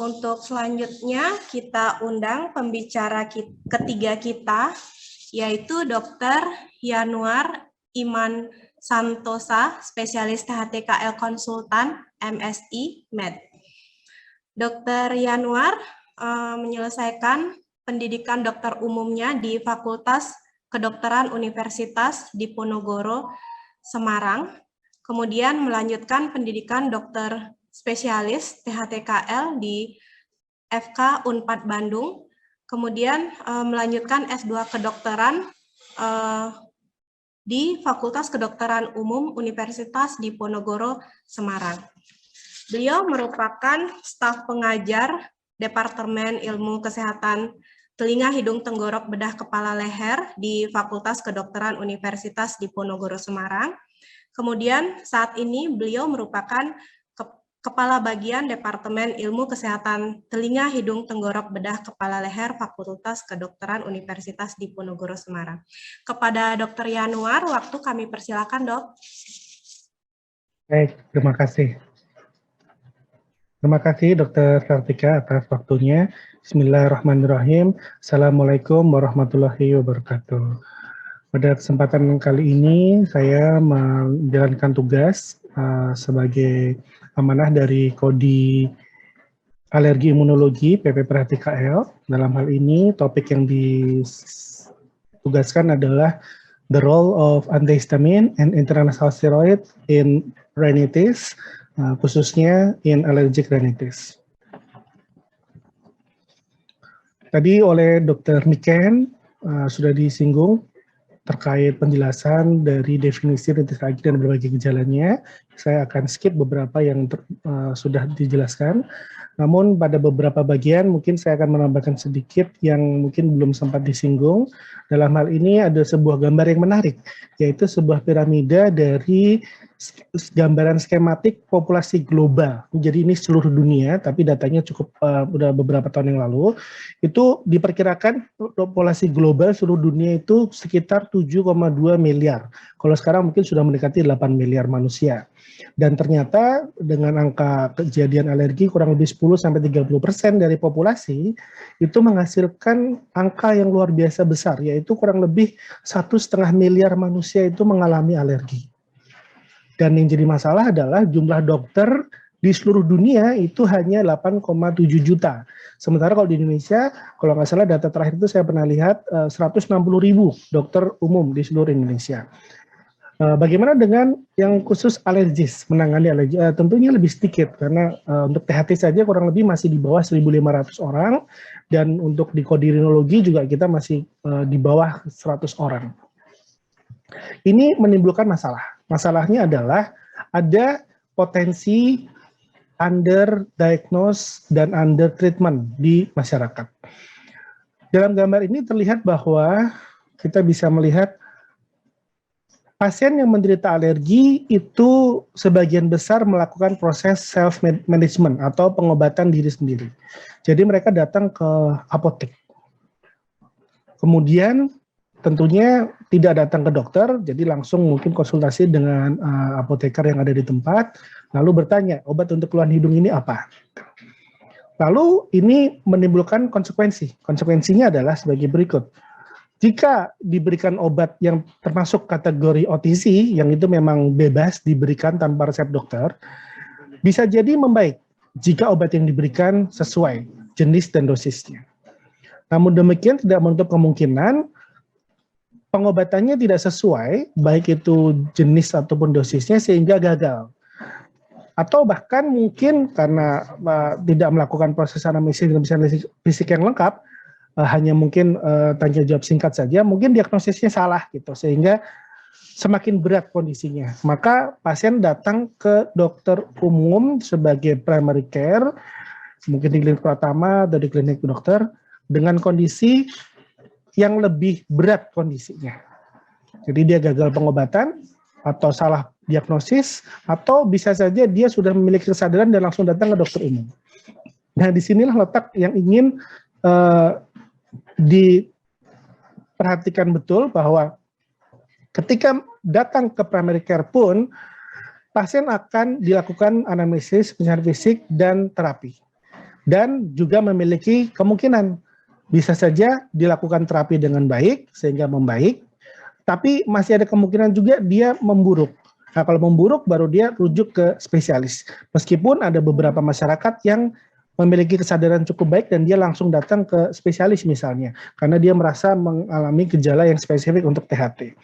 Untuk selanjutnya kita undang pembicara ketiga kita, yaitu Dr. Yanuar Iman Santosa, spesialis THTKL Konsultan, MSI Med. Dr. Yanuar menyelesaikan pendidikan dokter umumnya di Fakultas Kedokteran Universitas Diponegoro, Semarang, kemudian melanjutkan pendidikan dokter spesialis THTKL di FK Unpad Bandung, kemudian melanjutkan S2 kedokteran di Fakultas Kedokteran Umum Universitas Diponegoro, Semarang. Beliau merupakan staf pengajar Departemen Ilmu Kesehatan Telinga, Hidung, Tenggorok, Bedah, Kepala, Leher di Fakultas Kedokteran Universitas Diponegoro, Semarang. Kemudian saat ini beliau merupakan Kepala Bagian Departemen Ilmu Kesehatan Telinga, Hidung, Tenggorok, Bedah, Kepala, Leher Fakultas Kedokteran Universitas Diponegoro, Semarang. Kepada Dr. Yanuar, waktu kami persilakan, Dok. Baik, terima kasih. Terima kasih Dr. Kartika atas waktunya. Bismillahirrahmanirrahim. Assalamualaikum warahmatullahi wabarakatuh. Pada kesempatan kali ini saya menjalankan tugas sebagai amanah dari Kodi Alergi Imunologi PP THTKL. Dalam hal ini topik yang ditugaskan adalah the role of antihistamine and intranasal steroid in rhinitis, khususnya in allergic rhinitis. Tadi oleh Dr. Niken sudah disinggung terkait penjelasan dari definisi rhinitis akut dan berbagai gejalanya. Saya akan skip beberapa yang sudah dijelaskan. Namun pada beberapa bagian mungkin saya akan menambahkan sedikit yang mungkin belum sempat disinggung. Dalam hal ini ada sebuah gambar yang menarik, yaitu sebuah piramida dari gambaran skematik populasi global. Jadi ini seluruh dunia, tapi datanya cukup udah beberapa tahun yang lalu. Itu diperkirakan populasi global seluruh dunia itu sekitar 7,2 miliar. Kalau sekarang mungkin sudah mendekati 8 miliar manusia. Dan ternyata dengan angka kejadian alergi kurang lebih 10-30% dari populasi itu menghasilkan angka yang luar biasa besar, yaitu kurang lebih 1,5 miliar manusia itu mengalami alergi. Dan yang jadi masalah adalah jumlah dokter di seluruh dunia itu hanya 8,7 juta. Sementara kalau di Indonesia, kalau nggak salah data terakhir itu saya pernah lihat 160.000 dokter umum di seluruh Indonesia. Bagaimana dengan yang khusus alergis, menangani alergi? Tentunya lebih sedikit, karena untuk THT saja kurang lebih masih di bawah 1.500 orang, dan untuk di kodirinologi juga kita masih di bawah 100 orang. Ini menimbulkan masalah. Masalahnya adalah ada potensi underdiagnose dan undertreatment di masyarakat. Dalam gambar ini terlihat bahwa kita bisa melihat pasien yang menderita alergi itu sebagian besar melakukan proses self-management atau pengobatan diri sendiri. Jadi mereka datang ke apotek. Kemudian tentunya tidak datang ke dokter, jadi langsung mungkin konsultasi dengan apoteker yang ada di tempat, lalu bertanya, obat untuk keluhan hidung ini apa? Lalu ini menimbulkan konsekuensi. Konsekuensinya adalah sebagai berikut. Jika diberikan obat yang termasuk kategori OTC, yang itu memang bebas diberikan tanpa resep dokter, bisa jadi membaik jika obat yang diberikan sesuai jenis dan dosisnya. Namun demikian tidak menutup kemungkinan pengobatannya tidak sesuai, baik itu jenis ataupun dosisnya, sehingga gagal. Atau bahkan mungkin karena tidak melakukan proses anamnesis dan fisik yang lengkap, hanya mungkin tanya jawab singkat saja, mungkin diagnosisnya salah gitu, sehingga semakin berat kondisinya. Maka pasien datang ke dokter umum sebagai primary care, mungkin di klinik pertama atau di klinik dokter, dengan kondisi yang lebih berat kondisinya. Jadi dia gagal pengobatan, atau salah diagnosis, atau bisa saja dia sudah memiliki kesadaran dan langsung datang ke dokter umum. Nah, disinilah letak yang ingin diperhatikan betul, bahwa ketika datang ke primary care pun, pasien akan dilakukan anamnesis, penilaian fisik, dan terapi. dan juga memiliki kemungkinan bisa saja dilakukan terapi dengan baik sehingga membaik, tapi masih ada kemungkinan juga dia memburuk. Nah, kalau memburuk baru dia rujuk ke spesialis. Meskipun ada beberapa masyarakat yang memiliki kesadaran cukup baik dan dia langsung datang ke spesialis misalnya, karena dia merasa mengalami gejala yang spesifik untuk THT.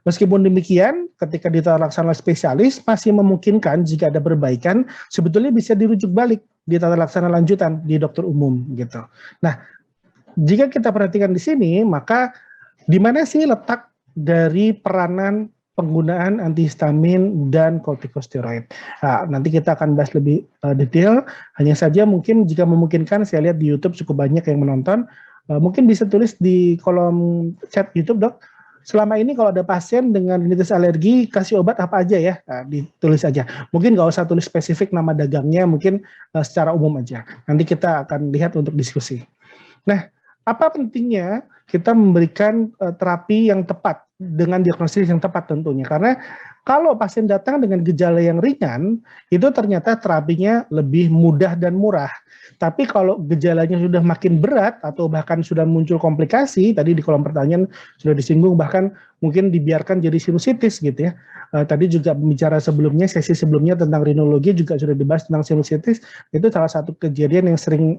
Meskipun demikian, ketika ditata laksana spesialis masih memungkinkan jika ada perbaikan, sebetulnya bisa dirujuk balik di tata laksana lanjutan di dokter umum gitu. Nah, jika kita perhatikan di sini, maka di mana sih letak dari peranan penggunaan antihistamin dan kortikosteroid. Nah, nanti kita akan bahas lebih detail. Hanya saja mungkin jika memungkinkan, saya lihat di YouTube cukup banyak yang menonton. Mungkin bisa tulis di kolom chat YouTube, Dok. Selama ini kalau ada pasien dengan rinitis alergi, kasih obat apa aja ya? Nah, ditulis aja. Mungkin nggak usah tulis spesifik nama dagangnya, mungkin secara umum aja. Nanti kita akan lihat untuk diskusi. Nah, apa pentingnya kita memberikan terapi yang tepat dengan diagnosis yang tepat tentunya, karena kalau pasien datang dengan gejala yang ringan itu ternyata terapinya lebih mudah dan murah. Tapi kalau gejalanya sudah makin berat atau bahkan sudah muncul komplikasi, tadi di kolom pertanyaan sudah disinggung, bahkan mungkin dibiarkan jadi sinusitis gitu ya. Tadi juga bicara sebelumnya, sesi sebelumnya tentang rinologi juga sudah dibahas tentang sinusitis. Itu salah satu kejadian yang sering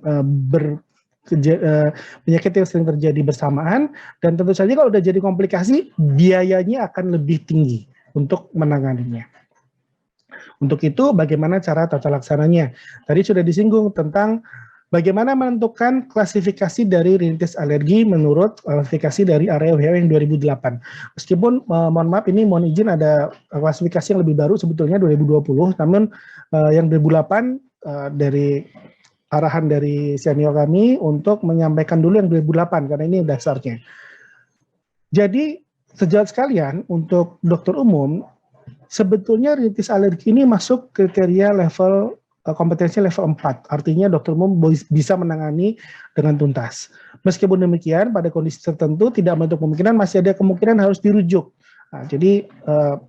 penyakit yang sering terjadi bersamaan, dan tentu saja kalau udah jadi komplikasi biayanya akan lebih tinggi untuk menanganinya. Untuk itu bagaimana cara tata laksananya? Tadi sudah disinggung tentang bagaimana menentukan klasifikasi dari rinitis alergi menurut klasifikasi dari area WHO yang 2008. Meskipun mohon maaf ini mohon izin ada klasifikasi yang lebih baru sebetulnya 2020, namun yang 2008 dari arahan dari senior kami untuk menyampaikan dulu yang 2008 karena ini dasarnya. Jadi sejauh sekalian untuk dokter umum sebetulnya rinitis alergi ini masuk kriteria level kompetensi level 4. Artinya dokter umum bisa menangani dengan tuntas. Meskipun demikian pada kondisi tertentu tidak menutup kemungkinan masih ada kemungkinan harus dirujuk. Nah, jadi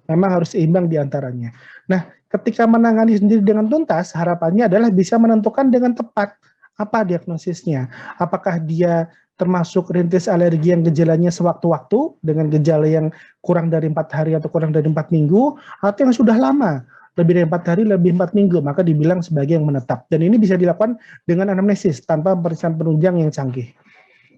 memang harus seimbang di antaranya. Nah, ketika menangani sendiri dengan tuntas, harapannya adalah bisa menentukan dengan tepat apa diagnosisnya. Apakah dia termasuk rinitis alergi yang gejalanya sewaktu-waktu dengan gejala yang kurang dari 4 hari atau kurang dari 4 minggu, atau yang sudah lama, lebih dari 4 hari, lebih 4 minggu, maka dibilang sebagai yang menetap. Dan ini bisa dilakukan dengan anamnesis tanpa pemeriksaan penunjang yang canggih.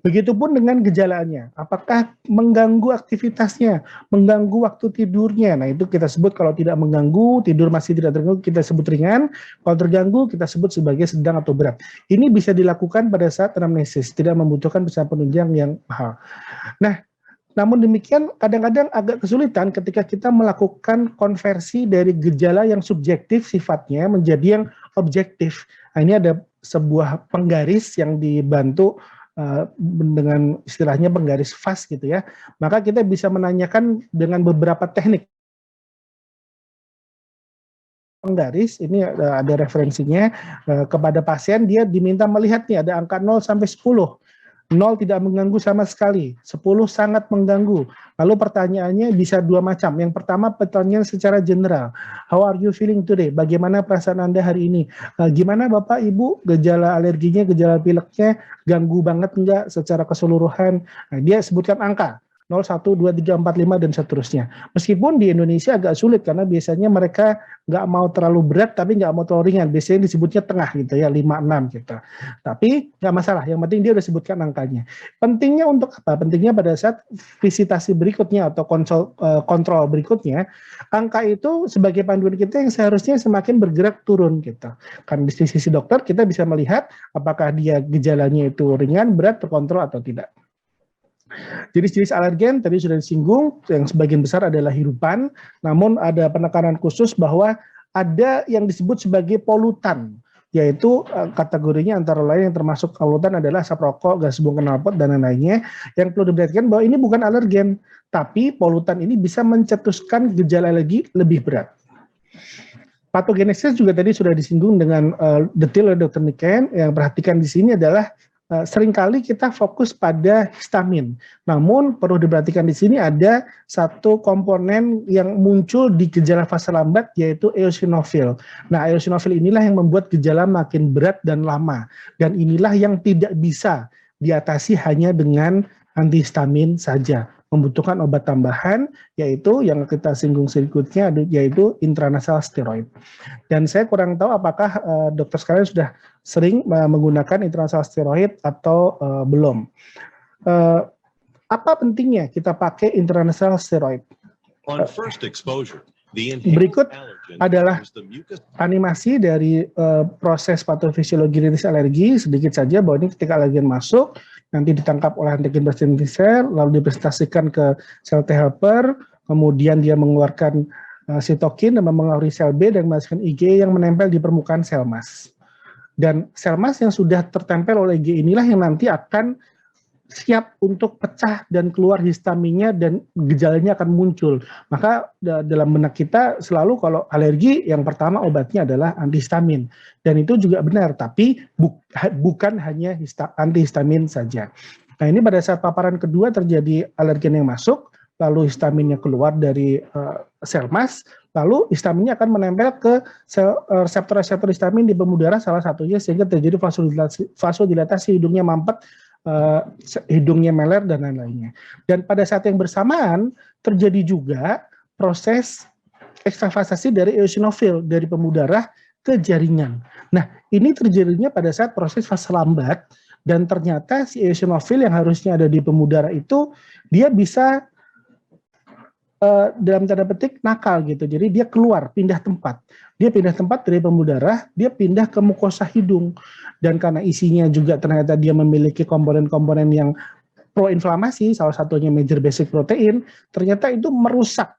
Begitupun dengan gejalanya, apakah mengganggu aktivitasnya, mengganggu waktu tidurnya. Nah itu kita sebut kalau tidak mengganggu, tidur masih tidak terganggu, kita sebut ringan. Kalau terganggu, kita sebut sebagai sedang atau berat. Ini bisa dilakukan pada saat anamnesis, tidak membutuhkan pemeriksaan penunjang yang mahal. Nah, namun demikian kadang-kadang agak kesulitan ketika kita melakukan konversi dari gejala yang subjektif sifatnya menjadi yang objektif. Nah ini ada sebuah penggaris yang dibantu dengan istilahnya penggaris fast gitu ya, maka kita bisa menanyakan dengan beberapa teknik penggaris. Ini ada referensinya kepada pasien, dia diminta melihat nih ada angka 0 sampai 10. 0 tidak mengganggu sama sekali, 10 sangat mengganggu. Lalu pertanyaannya bisa dua macam. Yang pertama pertanyaan secara general, how are you feeling today? Bagaimana perasaan Anda hari ini? Gimana Bapak Ibu, gejala alerginya, gejala pileknya, ganggu banget enggak secara keseluruhan? Nah, dia sebutkan angka 0, 1, 2, 3, 4, 5, dan seterusnya. Meskipun di Indonesia agak sulit karena biasanya mereka nggak mau terlalu berat tapi nggak mau terlalu ringan. Biasanya disebutnya tengah gitu ya, 5, 6 gitu. Tapi nggak masalah, yang penting dia udah sebutkan angkanya. Pentingnya untuk apa? Pentingnya pada saat visitasi berikutnya atau kontrol berikutnya, angka itu sebagai panduan kita yang seharusnya semakin bergerak turun gitu. Kan di sisi dokter kita bisa melihat apakah dia gejalanya itu ringan, berat, terkontrol atau tidak. Jenis-jenis alergen tadi sudah disinggung, yang sebagian besar adalah hirupan, namun ada penekanan khusus bahwa ada yang disebut sebagai polutan, yaitu kategorinya antara lain yang termasuk polutan adalah asap rokok, gas buang knalpot, dan lain-lainnya. Yang perlu diperhatikan bahwa ini bukan alergen, tapi polutan ini bisa mencetuskan gejala alergi lebih berat. Patogenesis juga tadi sudah disinggung dengan detail oleh Dr. Niken. Yang perhatikan di sini adalah seringkali kita fokus pada histamin. Namun perlu diperhatikan di sini ada satu komponen yang muncul di gejala fase lambat yaitu eosinofil. Nah, eosinofil inilah yang membuat gejala makin berat dan lama. Dan inilah yang tidak bisa diatasi hanya dengan antihistamin saja. Membutuhkan obat tambahan, yaitu yang kita singgung berikutnya, yaitu intranasal steroid. Dan saya kurang tahu apakah dokter sekalian sudah sering menggunakan intranasal steroid atau belum. Apa pentingnya kita pakai intranasal steroid? Berikut adalah animasi dari proses patofisiologi rinitis alergi, sedikit saja bahwa ini ketika alergen masuk, nanti ditangkap oleh antigen bersensitif T cell, lalu dipresentasikan ke sel T helper, kemudian dia mengeluarkan sitokin dan mempengaruhi sel B dan menghasilkan IgE yang menempel di permukaan sel mas. Dan sel mas yang sudah tertempel oleh IgE inilah yang nanti akan siap untuk pecah dan keluar histaminnya dan gejalanya akan muncul. Maka dalam benak kita selalu kalau alergi yang pertama obatnya adalah antihistamin. Dan itu juga benar, tapi bukan hanya antihistamin saja. Nah ini pada saat paparan kedua terjadi alergen yang masuk, lalu histaminnya keluar dari sel mas, lalu histaminnya akan menempel ke reseptor-reseptor histamin di pembuluh darah salah satunya sehingga terjadi vasodilatasi, hidungnya mampet, hidungnya meler dan lain-lainnya. Dan pada saat yang bersamaan terjadi juga proses ekstravasasi dari eosinofil dari pembuluh darah ke jaringan. Nah, ini terjadinya pada saat proses fase lambat dan ternyata si eosinofil yang harusnya ada di pembuluh darah itu dia bisa dalam tanda petik nakal gitu. Jadi dia keluar, pindah tempat. Dia pindah tempat dari pembuluh darah, dia pindah ke mukosa hidung. Dan karena isinya juga ternyata dia memiliki komponen-komponen yang proinflamasi, salah satunya major basic protein, ternyata itu merusak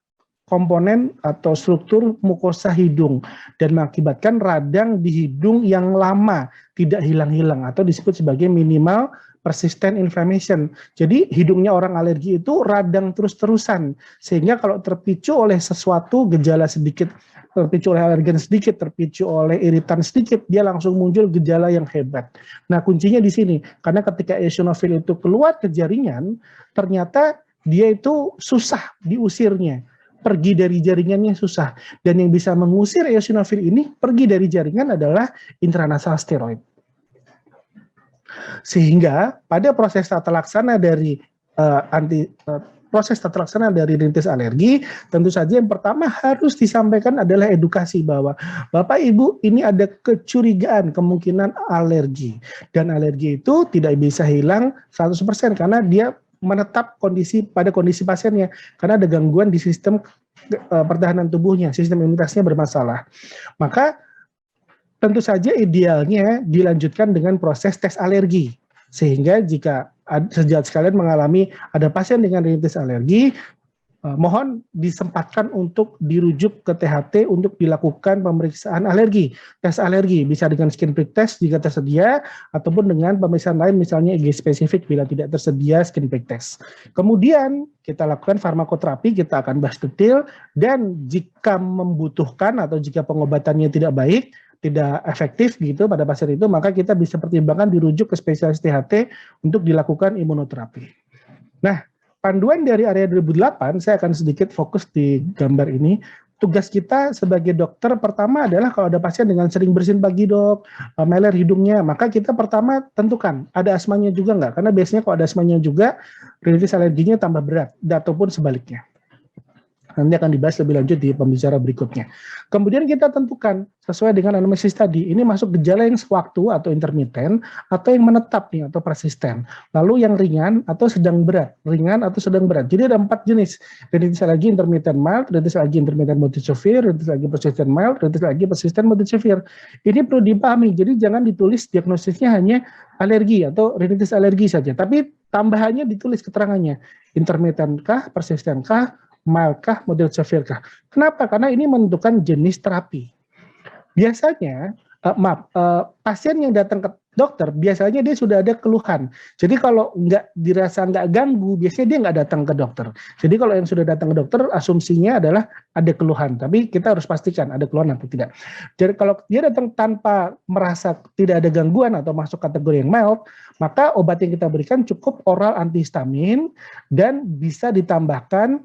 komponen atau struktur mukosa hidung dan mengakibatkan radang di hidung yang lama tidak hilang-hilang atau disebut sebagai minimal persistent inflammation. Jadi hidungnya orang alergi itu radang terus-terusan sehingga kalau terpicu oleh sesuatu gejala sedikit, terpicu oleh alergen sedikit, terpicu oleh iritan sedikit, dia langsung muncul gejala yang hebat. Nah kuncinya di sini karena ketika eosinofil itu keluar ke jaringan, ternyata dia itu susah diusirnya. Pergi dari jaringannya susah. Dan yang bisa mengusir eosinofil ini pergi dari jaringan adalah intranasal steroid. Sehingga pada proses tata laksana dari proses tata laksana dari rinitis alergi, tentu saja yang pertama harus disampaikan adalah edukasi bahwa Bapak Ibu ini ada kecurigaan kemungkinan alergi. Dan alergi itu tidak bisa hilang 100% karena dia menetap pada kondisi pasiennya karena ada gangguan di sistem pertahanan tubuhnya, sistem imunitasnya bermasalah. Maka tentu saja idealnya dilanjutkan dengan proses tes alergi. Sehingga jika sejak sekalian mengalami ada pasien dengan rinitis alergi, mohon disempatkan untuk dirujuk ke THT untuk dilakukan pemeriksaan alergi, tes alergi, bisa dengan skin prick test jika tersedia, ataupun dengan pemeriksaan lain misalnya IgG spesifik bila tidak tersedia skin prick test. Kemudian kita lakukan farmakoterapi, kita akan bahas detail, dan jika membutuhkan atau jika pengobatannya tidak baik, tidak efektif gitu pada pasien itu, maka kita bisa pertimbangkan dirujuk ke spesialis THT untuk dilakukan imunoterapi. Nah, panduan dari area 2008, saya akan sedikit fokus di gambar ini. Tugas kita sebagai dokter pertama adalah kalau ada pasien dengan sering bersin pagi dok, meler hidungnya, maka kita pertama tentukan ada asmanya juga nggak? Karena biasanya kalau ada asmanya juga, rinitis alerginya tambah berat, ataupun sebaliknya. Nanti akan dibahas lebih lanjut di pembicara berikutnya. Kemudian kita tentukan sesuai dengan anamnesis tadi, ini masuk gejala yang sewaktu atau intermiten, atau yang menetap nih atau persisten. Lalu yang ringan atau sedang berat, ringan atau sedang berat. Jadi ada 4 jenis, rinitis alergi intermittent mild, rinitis alergi intermittent moderate severe, rinitis alergi persistent mild, rinitis alergi persistent moderate severe. Ini perlu dipahami, jadi jangan ditulis diagnosisnya hanya alergi atau rinitis alergi saja, tapi tambahannya ditulis keterangannya, intermittent kah, persistent kah, mild kah, moderate severe kah. Kenapa? Karena ini menentukan jenis terapi. Biasanya pasien yang datang ke dokter biasanya dia sudah ada keluhan. Jadi kalau nggak dirasa nggak ganggu, biasanya dia nggak datang ke dokter. Jadi kalau yang sudah datang ke dokter, asumsinya adalah ada keluhan. Tapi kita harus pastikan ada keluhan atau tidak. Jadi kalau dia datang tanpa merasa tidak ada gangguan atau masuk kategori yang mild, maka obat yang kita berikan cukup oral antihistamin dan bisa ditambahkan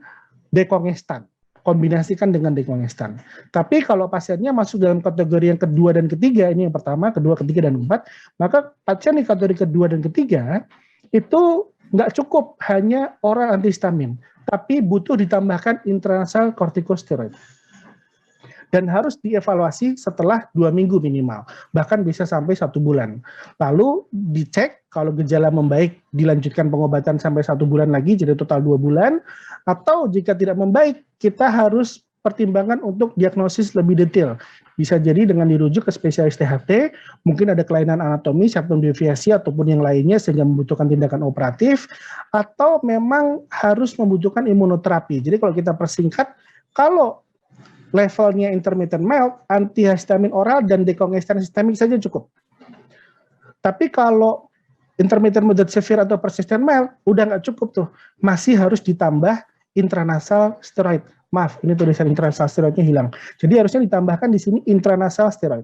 dekongestan. Kombinasikan dengan dekongestan. Tapi kalau pasiennya masuk dalam kategori yang kedua dan ketiga, ini yang pertama, kedua, ketiga, dan keempat, maka pasien di kategori kedua dan ketiga itu nggak cukup hanya oral antihistamin, tapi butuh ditambahkan intranasal kortikosteroid. Dan harus dievaluasi setelah 2 minggu minimal, bahkan bisa sampai 1 bulan. Lalu dicek kalau gejala membaik, dilanjutkan pengobatan sampai 1 bulan lagi, jadi total 2 bulan. Atau jika tidak membaik, kita harus pertimbangan untuk diagnosis lebih detail. Bisa jadi dengan dirujuk ke spesialis THT, mungkin ada kelainan anatomi, septum deviasi, ataupun yang lainnya sehingga membutuhkan tindakan operatif, atau memang harus membutuhkan imunoterapi. Jadi kalau kita persingkat, kalau levelnya intermittent mild, antihistamin oral dan dekongestan sistemik saja cukup. Tapi kalau intermittent moderate severe atau persistent mild, udah nggak cukup tuh. Masih harus ditambah intranasal steroid. Maaf, ini tulisan intranasal steroidnya hilang. Jadi harusnya ditambahkan di sini intranasal steroid.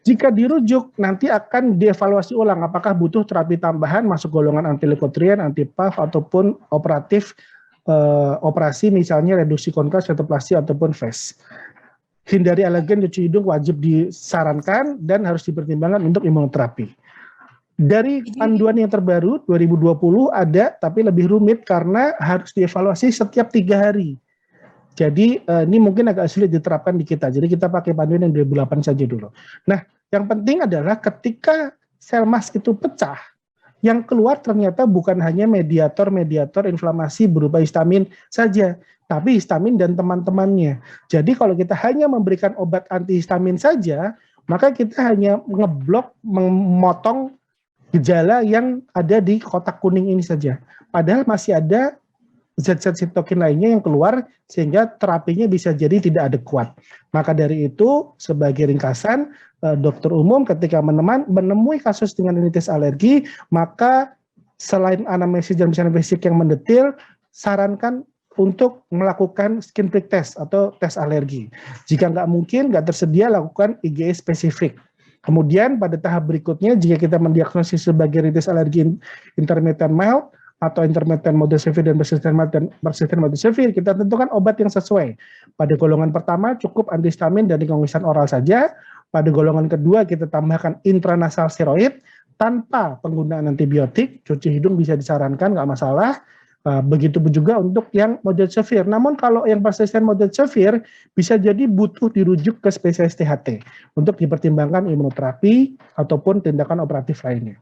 Jika dirujuk, nanti akan dievaluasi ulang apakah butuh terapi tambahan masuk golongan anti-leukotriene, anti-PAF, ataupun operatif operasi misalnya reduksi kontras, fetoplasti, ataupun FACE. Hindari alergen cuci hidung wajib disarankan dan harus dipertimbangkan untuk imunoterapi. Dari panduan yang terbaru 2020 ada, tapi lebih rumit karena harus dievaluasi setiap 3 hari. Jadi ini mungkin agak sulit diterapkan di kita. Jadi kita pakai panduan yang 2008 saja dulu. Nah, yang penting adalah ketika sel mast itu pecah, yang keluar ternyata bukan hanya mediator-mediator inflamasi berupa histamin saja, tapi histamin dan teman-temannya. Jadi kalau kita hanya memberikan obat antihistamin saja, maka kita hanya ngeblok, memotong gejala yang ada di kotak kuning ini saja. Padahal masih ada zat-zat sitokin lainnya yang keluar sehingga terapinya bisa jadi tidak adekuat. Maka dari itu sebagai ringkasan, dokter umum ketika menemui kasus dengan rinitis alergi, maka selain anamnesis dan pemeriksaan fisik yang mendetil, sarankan untuk melakukan skin prick test atau tes alergi. Jika nggak mungkin, nggak tersedia, lakukan IgE spesifik. Kemudian pada tahap berikutnya, jika kita mendiagnosis sebagai rinitis alergi intermittent mild, atau intermittent moderate severe dan persistent moderate severe, kita tentukan obat yang sesuai. Pada golongan pertama cukup antihistamin dan dekongestan oral saja. Pada golongan kedua kita tambahkan intranasal steroid tanpa penggunaan antibiotik. Cuci hidung bisa disarankan, nggak masalah. Begitupun juga untuk yang moderate severe. Namun kalau yang persistent moderate severe bisa jadi butuh dirujuk ke spesialis THT untuk dipertimbangkan imunoterapi ataupun tindakan operatif lainnya.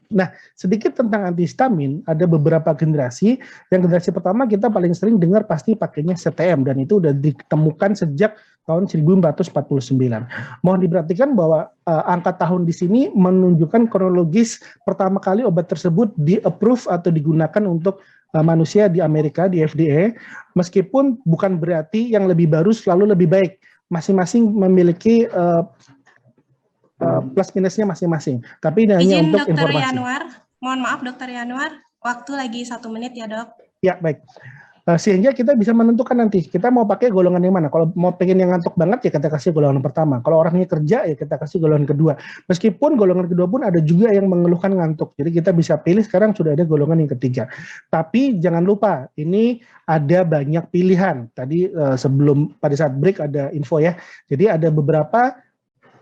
Nah, sedikit tentang antihistamin, ada beberapa generasi. Yang generasi pertama kita paling sering dengar pasti pakainya CTM, dan itu sudah ditemukan sejak tahun 1949. Mohon diperhatikan bahwa angka tahun di sini menunjukkan kronologis pertama kali obat tersebut di-approve atau digunakan untuk manusia di Amerika, di FDA, meskipun bukan berarti yang lebih baru selalu lebih baik. Masing-masing memiliki plus minusnya masing-masing. Tapi ini hanya untuk Dr. informasi. Yanuar, mohon maaf Dr. Yanuar, waktu lagi 1 menit ya dok. Ya baik. Sehingga kita bisa menentukan nanti kita mau pakai golongan yang mana. Kalau mau pengen yang ngantuk banget ya kita kasih golongan pertama. Kalau orangnya kerja ya kita kasih golongan kedua. Meskipun golongan kedua pun ada juga yang mengeluhkan ngantuk. Jadi kita bisa pilih sekarang sudah ada golongan yang ketiga. Tapi jangan lupa ini ada banyak pilihan. Tadi sebelum pada saat break ada info ya. Jadi ada beberapa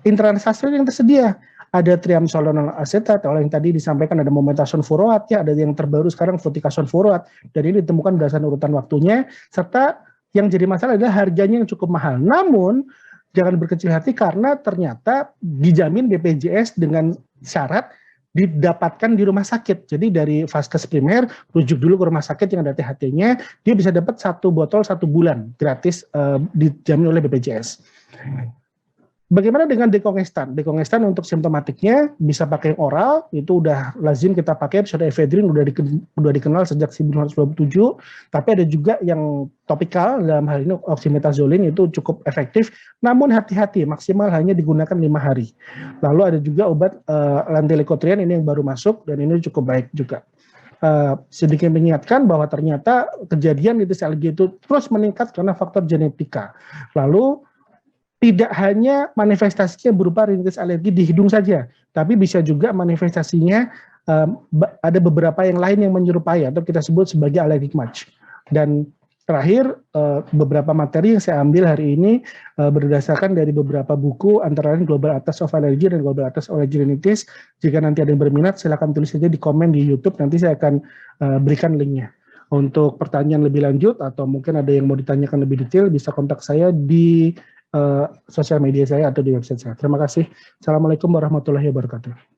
intranasal yang tersedia. Ada triamcinolone asetat, kalau yang tadi disampaikan ada mometasone furoat, ya, ada yang terbaru sekarang fluticasone furoat, dan ini ditemukan berdasarkan urutan waktunya, serta yang jadi masalah adalah harganya yang cukup mahal. Namun, jangan berkecil hati karena ternyata dijamin BPJS dengan syarat didapatkan di rumah sakit. Jadi dari vaskes primer, rujuk dulu ke rumah sakit yang ada THT-nya, dia bisa dapat 1 botol 1 bulan gratis dijamin oleh BPJS. Bagaimana dengan dekongestan? Dekongestan untuk simptomatiknya bisa pakai oral, itu udah lazim kita pakai, pseudoephedrine udah dikenal sejak 1927, tapi ada juga yang topikal, dalam hal ini oxymetazoline itu cukup efektif, namun hati-hati, maksimal hanya digunakan 5 hari. Lalu ada juga obat lantelikotrian, ini yang baru masuk, dan ini cukup baik juga. Sedikit mengingatkan bahwa ternyata kejadian rintitis alergi itu terus meningkat karena faktor genetika. Lalu tidak hanya manifestasinya berupa rintitis alergi di hidung saja, tapi bisa juga manifestasinya ada beberapa yang lain yang menyerupai atau kita sebut sebagai allergic match. Dan terakhir, beberapa materi yang saya ambil hari ini berdasarkan dari beberapa buku, antara lain Global Atlas of Allergy dan Global Atlas of Allergy Rhinitis. Jika nanti ada yang berminat, silakan tulis saja di komen di YouTube, nanti saya akan berikan linknya. Untuk pertanyaan lebih lanjut, atau mungkin ada yang mau ditanyakan lebih detail, bisa kontak saya di sosial media saya atau di website saya. Terima kasih. Assalamualaikum warahmatullahi wabarakatuh.